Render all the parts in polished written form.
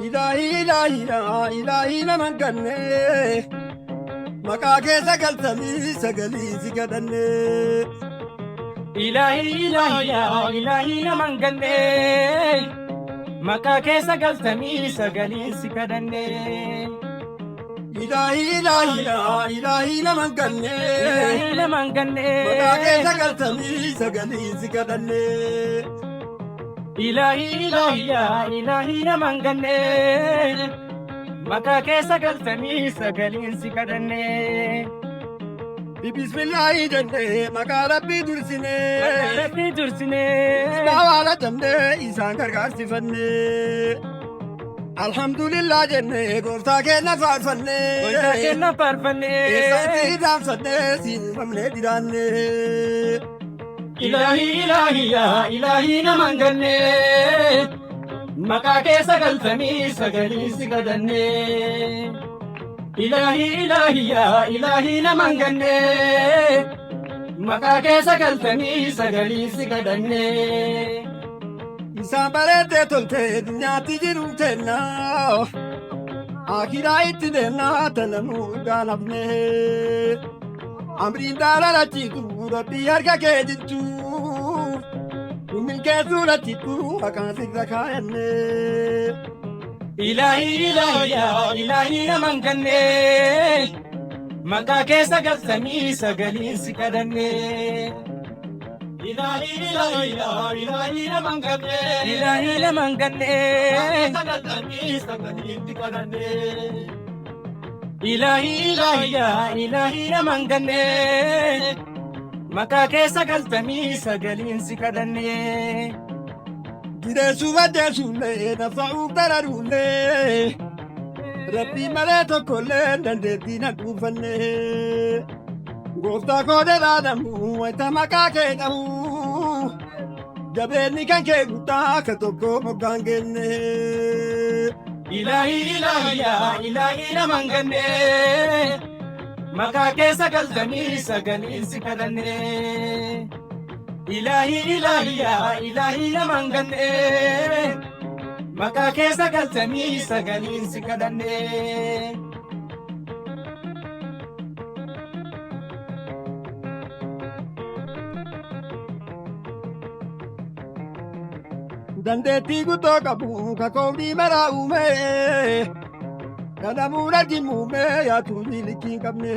إلهي نمن كنّي مكاكي سقلي سقدنّي إلهي نمن قلني مكا كيسا قلتمي سقلي سكدني إلهي نمن كنّي إلهي نمن قلني مكاكي سقلي سقدنّي إلهي نمن قلني مكا كيسا قلتمي سقلي سكدني بسم الله جنّي مكا ربي درسني ربي درسني دعوانا جمني إسان كرغار سفنّي الحمد لله جنّي قفتا كينا فارفنّي وإذا كنا فرفني إسان في دام سنّي سين ممني درانّي إلهي نمن قلني مكا كيسا قلتمي سقلي سكدني إلهي نمن قلني مكا كيسا قلتمي سقلي سكدني إسان بريدة تلتي دنيا تجيرو تنا آخرا اتدنا تنمو دانبني أمرين دارا رتيتو ربي هرقا كيدتو ومن كيسو رتيتو أكان سكركايني إلهي نمن قلني مكا كيسا قلتمي سقلي سكدني إلهي نمن قلني إلهي نمن قلني مكا كيسا قلتمي سقلي سكدني جرسو بدسولي نفعو برارولي ربي ملاتو كولي دندتي نكوفني غوفتا كودي لادمو ويتا مكا كيدمو جبيني كان كيبوتا كتوكو مقانجيني إلهي نمن قلني مكا كيسا قلتمي سقلي سكدني إلهي نمن قلني مكا كيسا قلتمي سقلي سكدني dandeettii guddoo qabu kakoomni maraa uume kadhamuun argimuume yaatu milikii hin qabne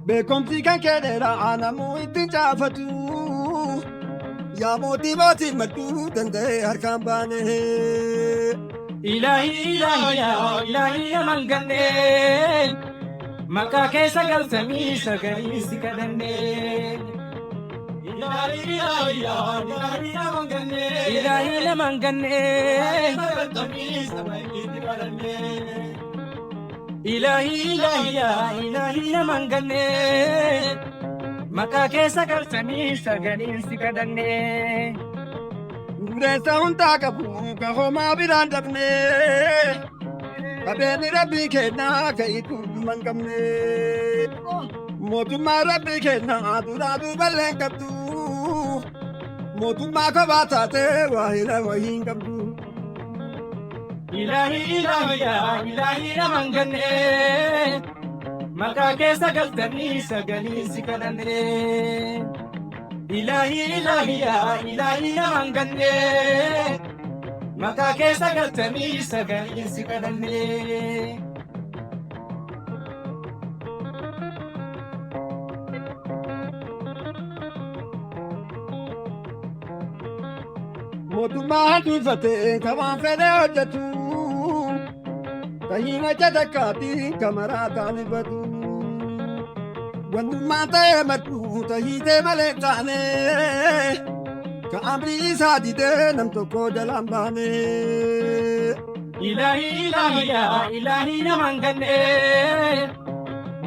beekomsi kan kedheera namuu ittiin caafatu yaa mootii madduu danda'e harkaan baane إلهي نمن قلني مكا كيسا قلتمي سقلي سكدني إلهي نمن قلني إلهي نمن قلني مكا كيسا قلتمي سقلي سكدني Muresa hundaa qabu ka homaa biraan dhabne qabeenyi rabbii kennaa ka iddoo hin qabne mootummaa rabbii kennaa duraa duuballee hin qabdu mootummaa kophaa taatee waa hila wayii hin qabdu. إلهي نمن قلني مكا كيسا قلتمي سقلي سكدني إلهي نمن قلني مكا كيسا قلتمي سقلي سكدني Mootummaa hantuufatee kamaan fedhee hojjetu tahii macha takkaatii kamaraa taanifatu wannummaa ta'ee maddu tahiitee malee taane ka amrii isaa didee nam tokko jalaan baane. إلهي نمن قلني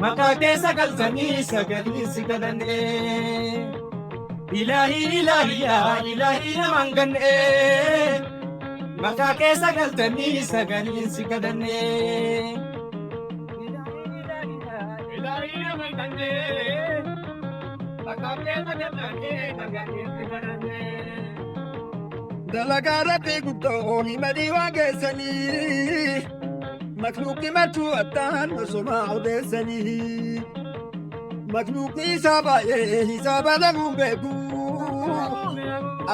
مكا كيسا قلتمي سقلي سكدني إلهي نمن قلني مكا كيسا قلتمي سقلي سكدني إلهي نمن قلني مكا كيسا قلتمي سقلي سكدني dalagaa rabbii guddoo himadii waan geessanii makluuqni martuu addaan osomaa odeessanii makluuqni isaa baay'ee hisaaba lamuun beeku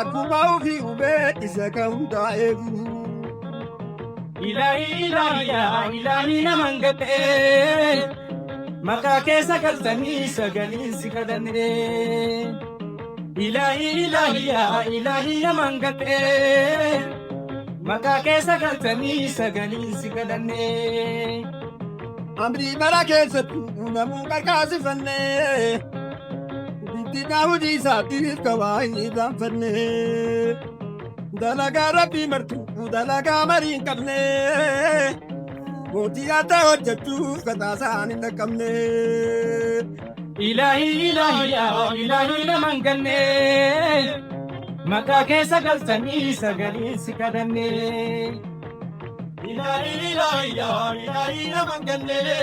akkuma ofii hubee isa kan hundaa eegu. Ilaahi naman gadhee maqaa keessa galtanii sagaleen si kadhannee. Ilaahi naman gadhee maqaa keessa galtanii sagaleen si kadhannee. Amrii bara keessattuu namuu qarqaasifannee guddina hojii isaatiif kabaa hin irraanfannee dalagaa rabbii martuu dalagaa marii hin qabnee mootii adda hojjechuuf kataasaan hin dhaqqabnee. Ilaahi naman gannee maqaa keessa galtanii sagaleen si kadhannee.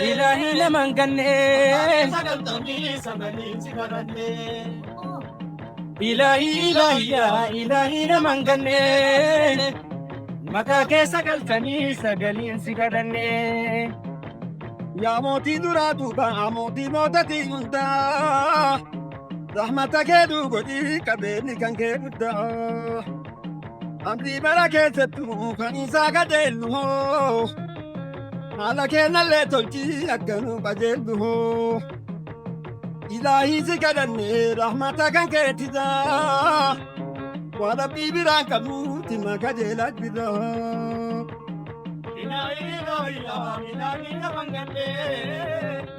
Ilaahi naman gannee sagaltamii sagaleen si kadhannee. Ilaahi naman gannee maqaa keessa galtanii sagaleen si kadhannee. Yaa mootii duraa duuba mootii mootatii hundaa rahmata kee godhii qabeenyi kan kee guddaa. Amrii bara keessattuu kan isaa qajeellu hoo haala keenyallee tolchii akka nu qajeellu hoo. Ilaahii si kadhannee rahmata kan keetisaa waan rabbii biraan qabnuutti maka jeelaa jira. Ilaahi naman gannee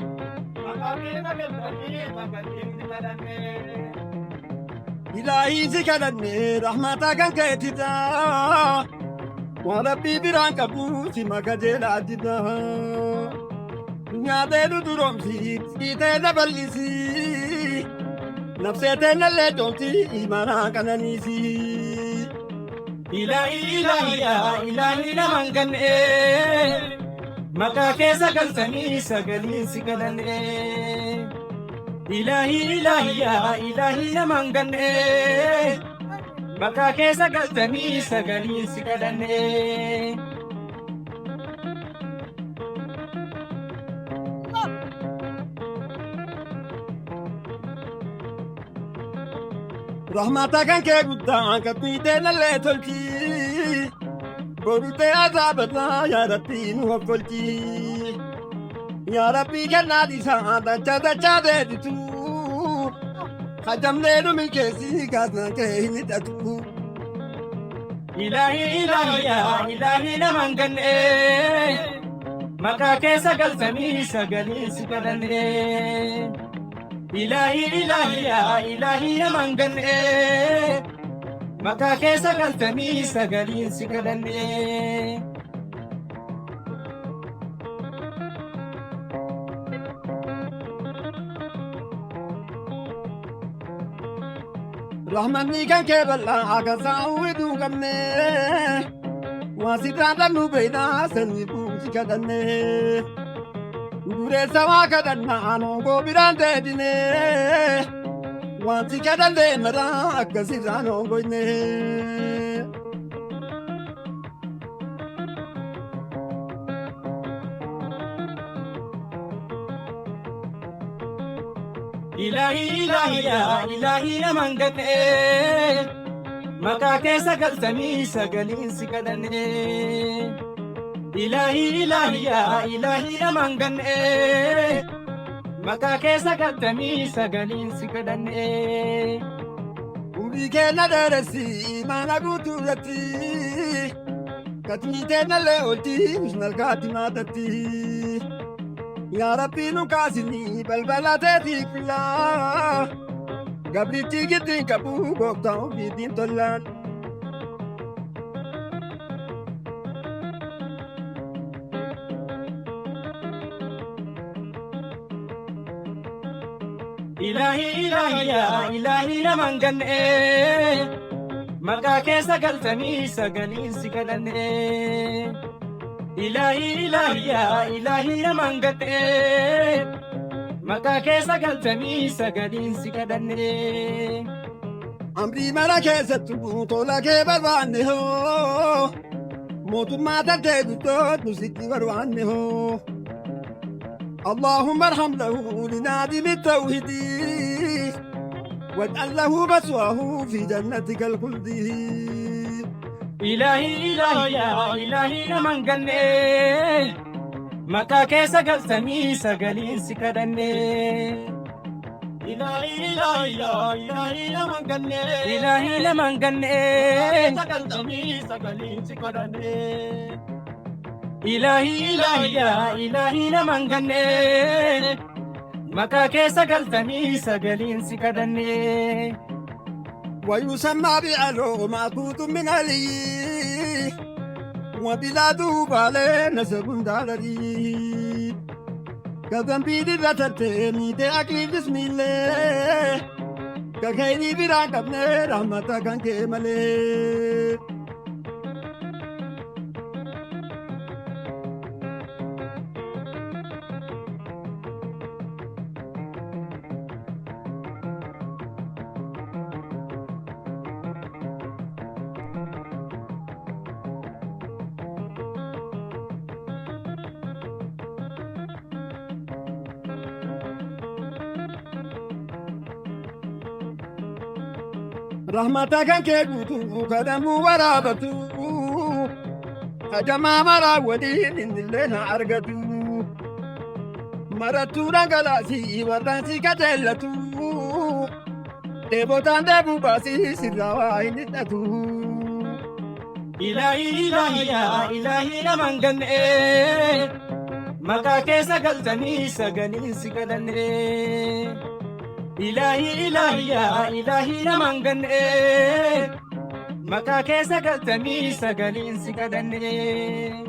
maqaa keessa galtanii sagaleen si kadhannee. Ilaahii si kadhannee rahmata kan keetisaa waan rabbii biraan qabnuutti maka jeelaa jira. Nyaatee duduroomsi dhiitee dabal'isi nafseetee nallee doomsi imanaa qananiisi. Ilaahi naman gannee maqaa keessa galtanii sagaleen si kadhannee. Ilaahi naman gannee maqaa keessa galtanii sagaleen si kadhannee. Rahmata kan kee guddaa kabbiitee nallee tolchi borutee azaabarraa yaa rabbii nu hoffolchi. Yaa rabbii kennaa isaa dachaa deebitu hajamnee nu milkeessi kaasnaa kee hin hidhatu. Ilaahi naman gannee maqaa keessa galtanii sagaleen si kadhannee. Ilaahi naman gannee maqaa keessa galtanii sagaleen si kadhannee. Rahmanni kan kee bal'aa akasaa uwwiduu qabnee waan sitaan dhannu beeynaa sanyii buusi kadhannee. Dureessa waa kadhannaa noongoo biraan deebinee waan si kadhannee maraa akkasirraa noongoynee. Ilaahi naman gannee maqaa keessa galtanii sagaleen si kadhannee. Ilaahi naman gannee maqaa keessa galtanii sagaleen si kadhannee. Umrii keenya dheeressi mana guutuu irratti katmiitee nallee oolchi malkaatti maatatti. Yaa rabbii nu kaasini balbala teetiif filaa gabrichi gittiin qabu gooftaa ofiitiin tollaan. Ilaahi naman gannee maqaa keessa galtanii sagaleen si kadhannee. Ilaahi naman gannee maqaa keessa galtanii sagaleen si kadhannee. amrii mara keessattuu tola kee barbaanne hoo mootummaa tartee guddoot nu sitti barbaanne hoo اللهم ارحم له لنادم التوحيد واجعل له مثواه في جنتك الخلد إلهي إلهي يا إلهي نمان قنّي مكا كيسا قلتني سقلين سكدنّي إلهي إلهي يا إلهي نمان قنّي إلهي نمان قنّي سقلتني سقلين سكدنّي إلهي إلهي يا إلهي نمان قنّي مكا كيسا قلتني سقلين سكدنّي ويسمى بعلو معبود من علي وبلاده بالي نسب دالري كذنبي دي رتتني دي أكلي بسم الله كخيري براقبني رحمتك انك ملي رحمتك كيبوتو كدمو ورابتو هجما مرا ودين اللينا عرقتو مرتو رنقلاسي ورانسي كتلتو ديبوتان ديبو باسي سراوين نتو إلهي إلهي يا إلهي نمان قنّي مكا كيسا قلتني سقلين سكدنّي إلهي إلهي يا إلهي نمان قنّي مكا كيسا قلتني سقلين سكدنّي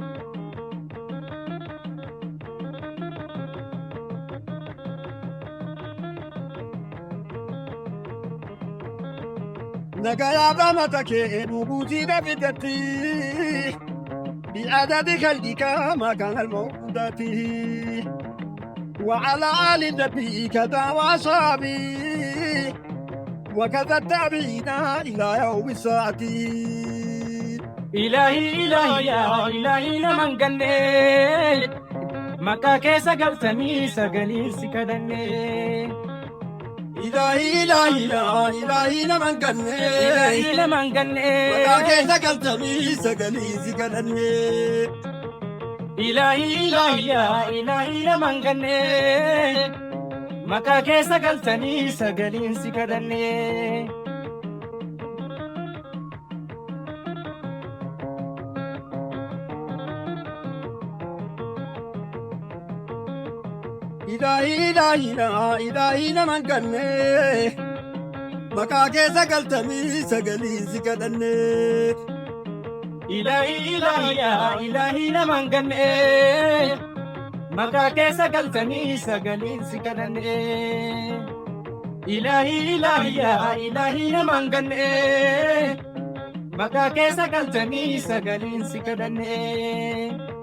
نقايا برمتك نبوتي بفتتي بعدد خلقك ما كان الموجودات وعلى آل النبي كذا وأصحابي وكذا التابعين إلى يوم الساعة إلهي إلهي يا إلهي نمان قنّي مكا كيسا قلتني سقلين سكدنّي إلهي إلهي لا إلهي نمان قنّي إلهي نمان قنّي مكا كيسا قلتني سقلين سكدنّي إلهي إلهي يا إلهي نمان قنّي مكا كيسا قلتني سقلين سكدنّي إلهي إلهي لا إلهي نمان قنّي مكا كيسا قلتني سقلين سكدنّي إلهي إلهي يا إلهي نمان قنّي مكا كيسا قلتني سقلين سكدنّي إلهي إلهي يا إلهي نمان قنّي مكا كيسا قلتني سقلين سكدنّي